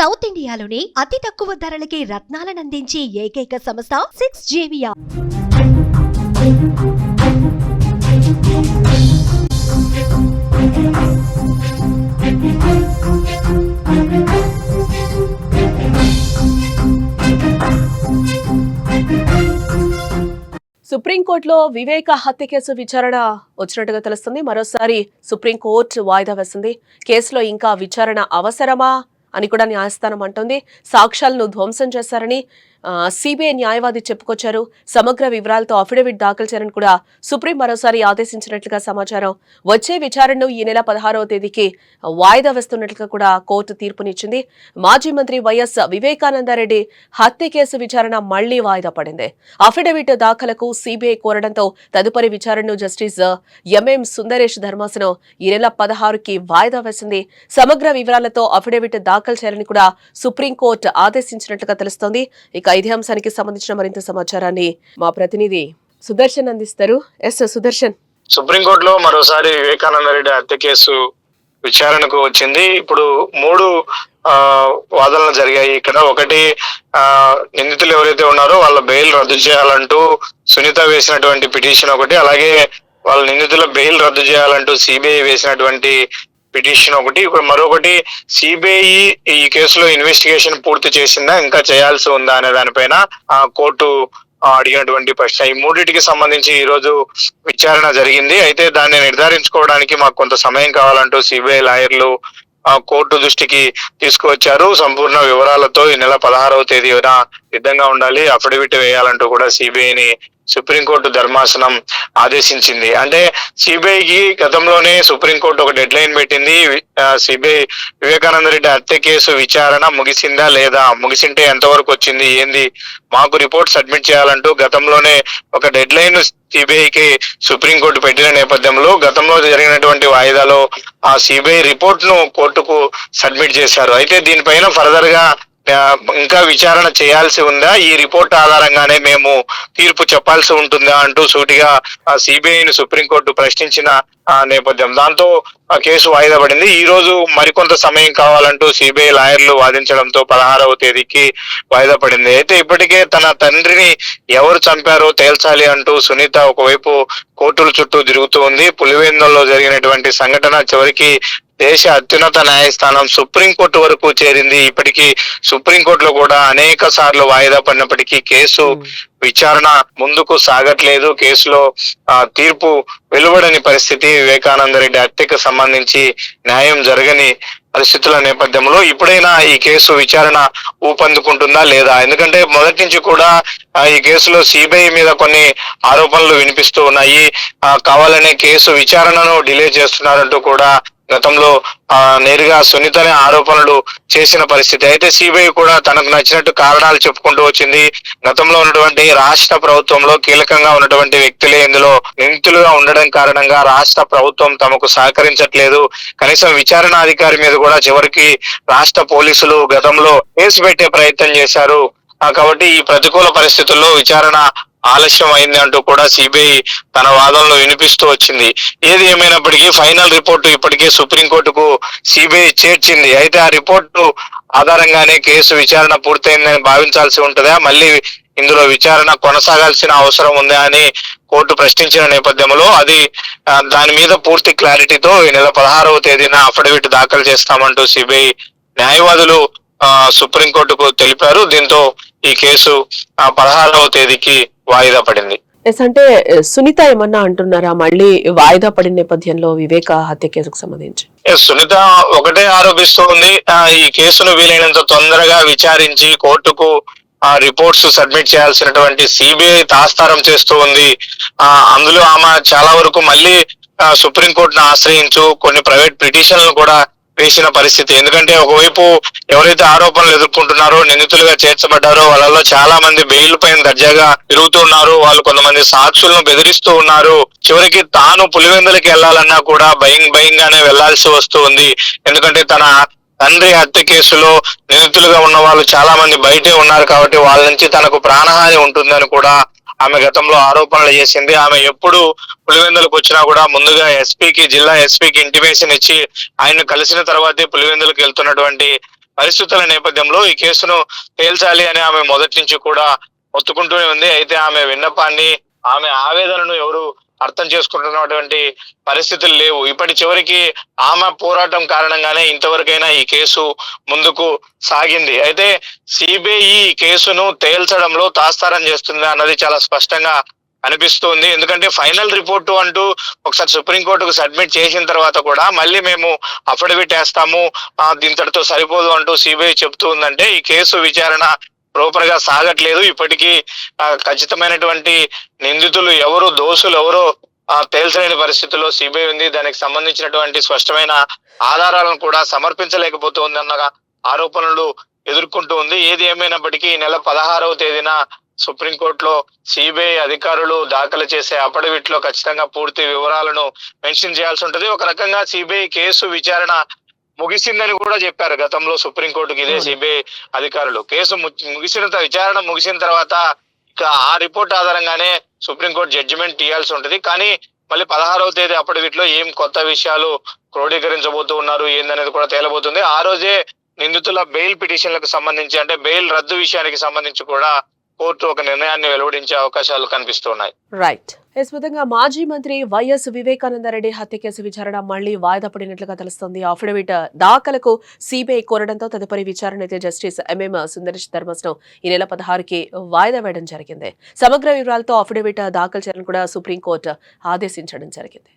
South ఇండియాలోని అతి తక్కువ ధరలకి రత్నాలనందించే ఏకైక సంస్థ 6JVR. సుప్రీంకోర్టులో వివేక హత్య కేసు విచారణ వచ్చినట్టుగా తెలుస్తుంది. మరోసారి సుప్రీంకోర్టు వాయిదా వేసింది. కేసులో ఇంకా విచారణ అవసరమా అని కూడా న్యాయస్థానం అంటోంది. సాక్ష్యాలను ధ్వంసం చేశారని సిబిఐ న్యాయవాది చెప్పుకొచ్చారు. సమగ్ర వివరాలతో అఫిడవిట్ దాఖలు చేయాలని కూడా సుప్రీం మరోసారి ఆదేశించినట్లుగా సమాచారం. వచ్చే విచారణను ఈ నెల 16వ తేదీకి వాయిదా వేస్తున్నట్లుగా కూడా కోర్టు తీర్పునిచ్చింది. మాజీ మంత్రి వైఎస్ వివేకానందరెడ్డి హత్య కేసు విచారణ మళ్లీ వాయిదా పడింది. అఫిడవిట్ దాఖలకు సిబిఐ కోరడంతో తదుపరి విచారణను జస్టిస్ ఎంఎం సుందరేష్ ధర్మాసనం ఈ నెల 16కి వాయిదా వేసింది. సమగ్ర వివరాలతో అఫిడవిట్ దాఖలు చేయాలని కూడా సుప్రీంకోర్టు ఆదేశించినట్లుగా తెలుస్తోంది. ఇక ఇదే అంశానికి సంబంధించిన మరింత సమాచారాన్ని మా ప్రతినిధి సుదర్శన్ అందిస్తారు. సుదర్శన్, సుప్రీంకోర్టులో మరోసారి వివేకానందరెడ్డి హత్య కేసు విచారణకు వచ్చింది. ఇప్పుడు 3 వాదనలు జరిగాయి. ఇక్కడ ఒకటి, నిందితులు ఎవరైతే ఉన్నారో వాళ్ళ బెయిల్ రద్దు చేయాలంటూ సునీత వేసినటువంటి పిటిషన్ ఒకటి, అలాగే వాళ్ళ నిందితుల బెయిల్ రద్దు చేయాలంటూ సిబిఐ వేసినటువంటి పిటిషన్ ఒకటి. ఇప్పుడు మరొకటి, సిబిఐ ఈ కేసులో ఇన్వెస్టిగేషన్ పూర్తి చేసిందా, ఇంకా చేయాల్సి ఉందా అనే దానిపైన కోర్టు అడిగినటువంటి ప్రశ్న. ఈ మూడింటికి సంబంధించి ఈ రోజు విచారణ జరిగింది. అయితే దాన్ని నిర్ధారించుకోవడానికి మాకు కొంత సమయం కావాలంటూ సిబిఐ లాయర్లు కోర్టు దృష్టికి తీసుకువచ్చారు. సంపూర్ణ వివరాలతో ఈ నెల 16వ తేదీన సిద్ధంగా ఉండాలి, అఫిడవిట్ వేయాలంటూ కూడా సిబిఐని సుప్రీంకోర్టు ధర్మాసనం ఆదేశించింది. అంటే సిబిఐకి గతంలోనే సుప్రీంకోర్టు ఒక డెడ్ లైన్ పెట్టింది. సిబిఐ వివేకానందరెడ్డి హత్య కేసు విచారణ ముగిసిందా లేదా, ముగిసింటే ఎంతవరకు వచ్చింది, ఏంది, మాకు రిపోర్ట్ సబ్మిట్ చేయాలంటూ గతంలోనే ఒక డెడ్ లైన్ సిబిఐకి సుప్రీంకోర్టు పెట్టిన నేపథ్యంలో గతంలో జరిగినటువంటి వాయిదాలో ఆ సిబిఐ రిపోర్ట్ ను కోర్టుకు సబ్మిట్ చేశారు. అయితే దీనిపైన ఫర్దర్ గా ఇంకా విచారణ చేయాల్సి ఉందా, ఈ రిపోర్ట్ ఆధారంగానే మేము తీర్పు చెప్పాల్సి ఉంటుందా అంటూ సూటిగా సిబిఐని సుప్రీంకోర్టు ప్రశ్నించిన నేపథ్యం. దాంతో ఆ కేసు వాయిదా పడింది. ఈ రోజు మరికొంత సమయం కావాలంటూ సిబిఐ లాయర్లు వాదించడంతో 16వ తేదీకి వాయిదా పడింది. అయితే ఇప్పటికే తన తండ్రిని ఎవరు చంపారో తేల్చాలి అంటూ సునీత ఒకవైపు కోర్టుల చుట్టూ తిరుగుతూ ఉంది. పులివెందులలో జరిగినటువంటి సంఘటన చివరికి దేశ అత్యున్నత న్యాయస్థానం సుప్రీంకోర్టు వరకు చేరింది. ఇప్పటికీ సుప్రీంకోర్టులో కూడా అనేక సార్లు వాయిదా పడినప్పటికీ కేసు విచారణ ముందుకు సాగట్లేదు. కేసులో తీర్పు వెలువడని పరిస్థితి. వివేకానందరెడ్డి హత్యకు సంబంధించి న్యాయం జరగని పరిస్థితుల నేపథ్యంలో ఇప్పుడైనా ఈ కేసు విచారణ ఊపందుకుంటుందా లేదా, ఎందుకంటే మొదటి నుంచి కూడా ఈ కేసులో సిబిఐ మీద కొన్ని ఆరోపణలు వినిపిస్తూ ఉన్నాయి. కావాలనే కేసు విచారణను డిలే చేస్తున్నారంటూ కూడా గతంలో నేరుగా సునీతనే ఆరోపణలు చేసిన పరిస్థితి. అయితే సిబిఐ కూడా తనకు నచ్చినట్టు కారణాలు చెప్పుకుంటూ వచ్చింది. గతంలో ఉన్నటువంటి రాష్ట్ర ప్రభుత్వంలో కీలకంగా ఉన్నటువంటి వ్యక్తులే ఇందులో నిందితులుగా ఉండడం కారణంగా రాష్ట్ర ప్రభుత్వం తమకు సహకరించట్లేదు. కనీసం విచారణ అధికారి మీద కూడా చివరికి రాష్ట్ర పోలీసులు గతంలో కేసు పెట్టే ప్రయత్నం చేశారు. కాబట్టి ఈ ప్రతికూల పరిస్థితుల్లో విచారణ ఆలస్యం అయింది అంటూ కూడా సిబిఐ తన వాదనలు వినిపిస్తూ వచ్చింది. ఏది ఏమైనప్పటికీ ఫైనల్ రిపోర్టు ఇప్పటికే సుప్రీంకోర్టుకు సిబిఐ చేర్చింది. అయితే ఆ రిపోర్టు ఆధారంగానే కేసు విచారణ పూర్తయిందని భావించాల్సి ఉంటుందా, మళ్ళీ ఇందులో విచారణ కొనసాగాల్సిన అవసరం ఉందా అని కోర్టు ప్రశ్నించిన నేపథ్యంలో దాని మీద పూర్తి క్లారిటీతో ఈ నెల 16వ తేదీన అఫిడవిట్ దాఖలు చేస్తామంటూ సిబిఐ న్యాయవాదులు సుప్రీంకోర్టుకు తెలిపారు. దీంతో ఈ కేసు 16వ తేదీకి వాయిదా పడింది. అంటే సునీత ఏమన్నా అంటున్నారా మళ్ళీ వాయిదా పడిన నేపథ్యంలో వివేక హత్య కేసుకు సంబంధించి? సునీత ఒకటే ఆరోపిస్తూ ఉంది, ఈ కేసును వీలైనంత తొందరగా విచారించి కోర్టుకు రిపోర్ట్స్ సబ్మిట్ చేయాల్సినటువంటి సిబిఐ తాత్సారం చేస్తూ ఉంది. అందులో ఆమె చాలా వరకు మళ్ళీ సుప్రీంకోర్టును ఆశ్రయించు కొన్ని ప్రైవేట్ పిటిషన్లను కూడా వేసిన పరిస్థితి. ఎందుకంటే ఒకవైపు ఎవరైతే ఆరోపణలు ఎదుర్కొంటున్నారో, నిందితులుగా చేర్చబడ్డారో వాళ్ళలో చాలా మంది బెయిల్ పైన దర్జాగా తిరుగుతున్నారు. వాళ్ళు కొంతమంది సాక్షులను బెదిరిస్తూ ఉన్నారు. చివరికి తాను పులివెందులకి వెళ్లాలన్నా కూడా భయంగానే వెళ్లాల్సి వస్తూ ఉంది. ఎందుకంటే తన తండ్రి హత్య కేసులో నిందితులుగా ఉన్న వాళ్ళు చాలా మంది బయటే ఉన్నారు కాబట్టి వాళ్ళ నుంచి తనకు ప్రాణహాని ఉంటుందని కూడా ఆమె గతంలో ఆరోపణలు చేసింది. ఆమె ఎప్పుడు పులివెందులకు వచ్చినా కూడా ముందుగా జిల్లా ఎస్పీకి ఇంటిమేషన్ ఇచ్చి ఆయన కలిసిన తర్వాతే పులివెందులకు వెళ్తున్నటువంటి పరిస్థితుల నేపథ్యంలో ఈ కేసును తేల్చాలి అని ఆమె మొదటి నుంచి కూడా ఒత్తుకుంటూనే ఉంది. అయితే ఆమె విన్నపాన్ని, ఆమె ఆవేదనను ఎవరు అర్థం చేసుకుంటున్నటువంటి పరిస్థితులు లేవు. ఇప్పటి చివరికి ఆమె పోరాటం కారణంగానే ఇంతవరకైనా ఈ కేసు ముందుకు సాగింది. అయితే సిబిఐ ఈ కేసును తేల్చడంలో తాత్సారం చేస్తుంది అన్నది చాలా స్పష్టంగా అనిపిస్తుంది. ఎందుకంటే ఫైనల్ రిపోర్టు అంటూ ఒకసారి సుప్రీంకోర్టుకు సబ్మిట్ చేసిన తర్వాత కూడా మళ్ళీ మేము అఫిడవిట్ వేస్తాము, దీంతటితో సరిపోదు అంటూ సిబిఐ చెప్తూ ఉందంటే ఈ కేసు విచారణ ప్రాపర్ గా సాగట్లేదు. ఇప్పటికీ ఖచ్చితమైనటువంటి నిందితులు ఎవరు, దోషులు ఎవరో తేల్చలేని పరిస్థితుల్లో సిబిఐ ఉంది. దానికి సంబంధించినటువంటి స్పష్టమైన ఆధారాలను కూడా సమర్పించలేకపోతుంది అన్న ఆరోపణలు ఎదుర్కొంటూ ఉంది. ఏది ఏమైనప్పటికీ ఈ నెల 16వ తేదీన సుప్రీంకోర్టులో సిబిఐ అధికారులు దాఖలు చేసే అఫిడవిట్ లో ఖచ్చితంగా పూర్తి వివరాలను మెన్షన్ చేయాల్సి ఉంటుంది. ఒక రకంగా సిబిఐ కేసు విచారణ ముగిసిందని కూడా చెప్పారు గతంలో సుప్రీంకోర్టుకి ఇదే సిబిఐ అధికారులు. కేసు విచారణ ముగిసిన తర్వాత ఇక ఆ రిపోర్ట్ ఆధారంగానే సుప్రీంకోర్టు జడ్జిమెంట్ ఇవ్వాల్సి ఉంటుంది. కానీ మళ్ళీ 16వ తేదీ అఫిడవిట్ లో ఏం కొత్త విషయాలు క్రోడీకరించబోతూ ఉన్నారు ఏందనేది కూడా తేలబోతుంది. ఆ రోజే నిందితుల బెయిల్ పిటిషన్లకు సంబంధించి, అంటే బెయిల్ రద్దు విషయానికి సంబంధించి కూడా కోర్టు ఒక నిర్ణయాన్ని వెలువడించే అవకాశాలు కనిపిస్తున్నాయి. రైట్. విధంగా మాజీ మంత్రి వైఎస్ వివేకానందరెడ్డి హత్య కేసు విచారణ మళ్లీ వాయిదా పడినట్లుగా తెలుస్తోంది. అఫిడవిట్ దాఖలకు సిబిఐ కోరడంతో తదుపరి విచారణ అయితే జస్టిస్ ఎంఎం సుందరేష్ ధర్మస్థం ఈ నెల 16కి వాయిదా వేయడం జరిగింది. సమగ్ర వివరాలతో అఫిడవిట్ దాఖలు చేయాలని కూడా సుప్రీంకోర్టు ఆదేశించడం జరిగింది.